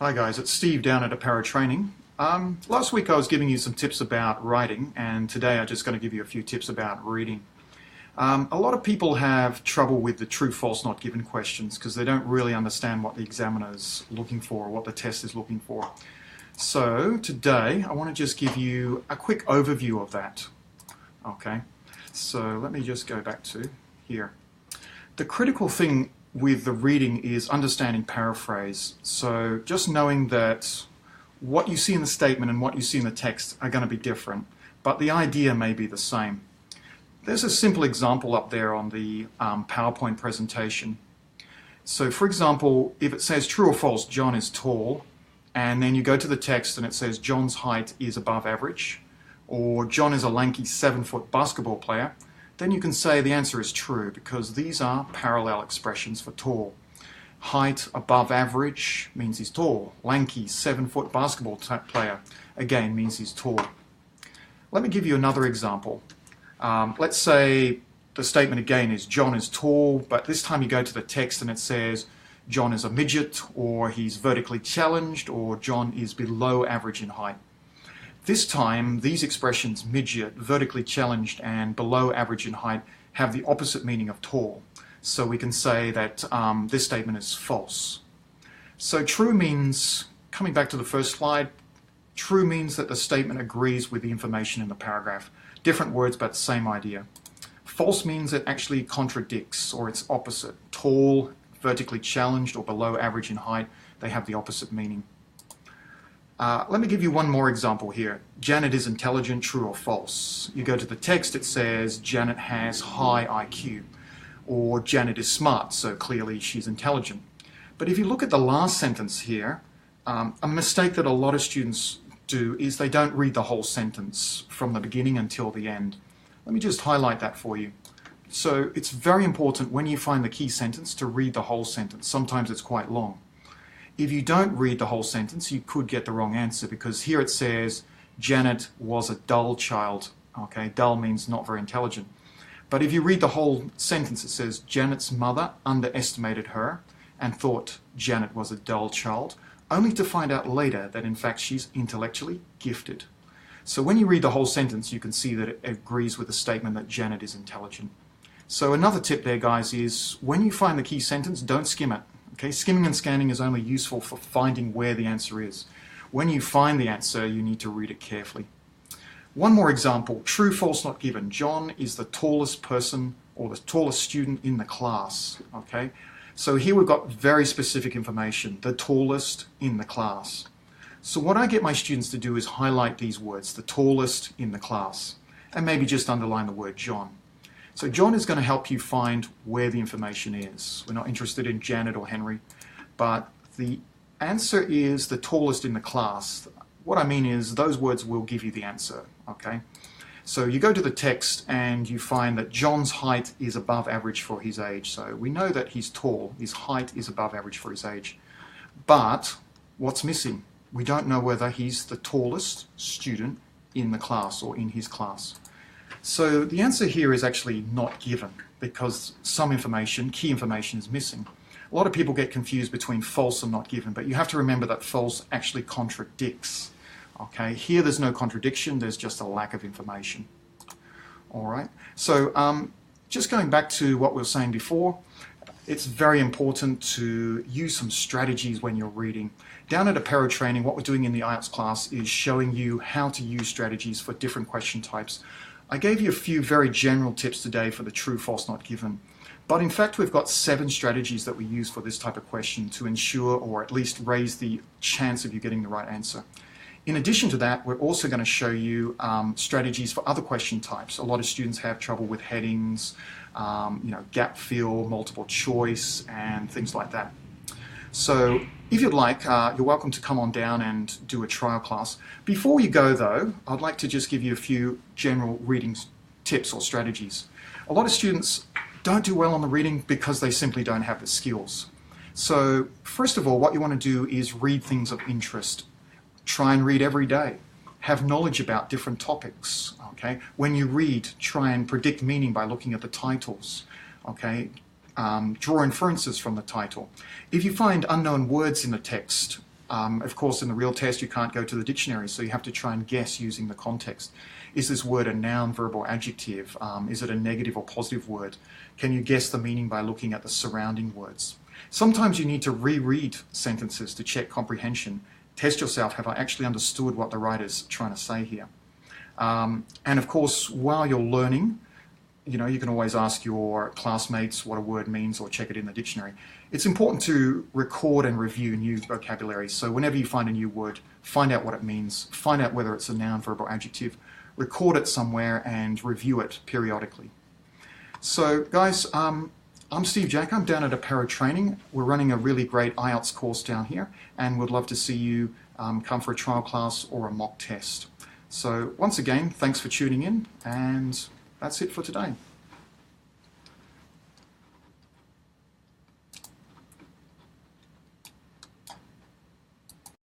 Hi guys, it's Steve down at Apparel Training. Last week I was giving you some tips about writing, and today I'm just going to give you a few tips about reading. A lot of people have trouble with the true, false, not given questions because they don't really understand what the examiner is looking for or what the test is looking for. So today I want to just give you a quick overview of that. Okay, so let me just go back to here. The critical thing with the reading is understanding paraphrase. So just knowing that what you see in the statement and what you see in the text are going to be different, but the idea may be the same. There's a simple example up there on the PowerPoint presentation. So for example, if it says true or false, John is tall, and then you go to the text and it says John's height is above average, or John is a lanky 7-foot basketball player, then you can say the answer is true because these are parallel expressions for tall. Height above average means he's tall. Lanky 7-foot basketball player again means he's tall. Let me give you another example. Let's say the statement again is John is tall, but this time you go to the text and it says John is a midget, or he's vertically challenged, or John is below average in height. This time, these expressions, midget, vertically challenged, and below average in height, have the opposite meaning of tall. So we can say that this statement is false. So true means, coming back to the first slide, true means that the statement agrees with the information in the paragraph. Different words, but same idea. False means it actually contradicts, or it's opposite. Tall, vertically challenged, or below average in height, they have the opposite meaning. Let me give you one more example here. Janet is intelligent, true or false? You go to the text, it says Janet has high IQ, or Janet is smart, so clearly she's intelligent. But if you look at the last sentence here, a mistake that a lot of students do is they don't read the whole sentence from the beginning until the end. Let me just highlight that for you. So it's very important when you find the key sentence to read the whole sentence. Sometimes it's quite long. If you don't read the whole sentence, you could get the wrong answer because here it says Janet was a dull child. Okay, dull means not very intelligent. But if you read the whole sentence, it says Janet's mother underestimated her and thought Janet was a dull child, only to find out later that in fact she's intellectually gifted. So when you read the whole sentence, you can see that it agrees with the statement that Janet is intelligent. So another tip there, guys, is when you find the key sentence, don't skim it. Okay, skimming and scanning is only useful for finding where the answer is. When you find the answer, you need to read it carefully. One more example, true, false, not given. John is the tallest person or the tallest student in the class. Okay, so here we've got very specific information, the tallest in the class. So what I get my students to do is highlight these words, the tallest in the class, and maybe just underline the word John. So John is going to help you find where the information is. We're not interested in Janet or Henry, but the answer is the tallest in the class. What I mean is those words will give you the answer, okay? So you go to the text and you find that John's height is above average for his age. So we know that he's tall, his height is above average for his age. But what's missing? We don't know whether he's the tallest student in the class or in his class. So the answer here is actually not given because some information, key information, is missing. A lot of people get confused between false and not given, but you have to remember that false actually contradicts. Okay, here there's no contradiction, there's just a lack of information. All right, so just going back to what we were saying before, it's very important to use some strategies when you're reading. Down at Apparel Training, what we're doing in the IELTS class is showing you how to use strategies for different question types. I gave you a few very general tips today for the true, false, not given. But in fact, we've got 7 strategies that we use for this type of question to ensure or at least raise the chance of you getting the right answer. In addition to that, we're also going to show you strategies for other question types. A lot of students have trouble with headings, gap fill, multiple choice, and things like that. So if you'd like, you're welcome to come on down and do a trial class. Before you go though, I'd like to just give you a few general reading tips or strategies. A lot of students don't do well on the reading because they simply don't have the skills. So first of all, what you want to do is read things of interest. Try and read every day. Have knowledge about different topics. Okay? When you read, try and predict meaning by looking at the titles. Okay? Draw inferences from the title. If you find unknown words in the text, Of course, in the real test, you can't go to the dictionary, so you have to try and guess using the context. Is this word a noun, verb, or adjective? Is it a negative or positive word? Can you guess the meaning by looking at the surrounding words? Sometimes you need to reread sentences to check comprehension. Test yourself, have I actually understood what the writer's trying to say here? And of course, while you're learning, you can always ask your classmates what a word means or check it in the dictionary. It's important to record and review new vocabulary. So whenever you find a new word, find out what it means, find out whether it's a noun, verb, or adjective, record it somewhere and review it periodically. So guys, I'm Steve Jack. I'm down at Aparo Training. We're running a really great IELTS course down here, and would love to see you come for a trial class or a mock test. So once again, thanks for tuning in, and that's it for today.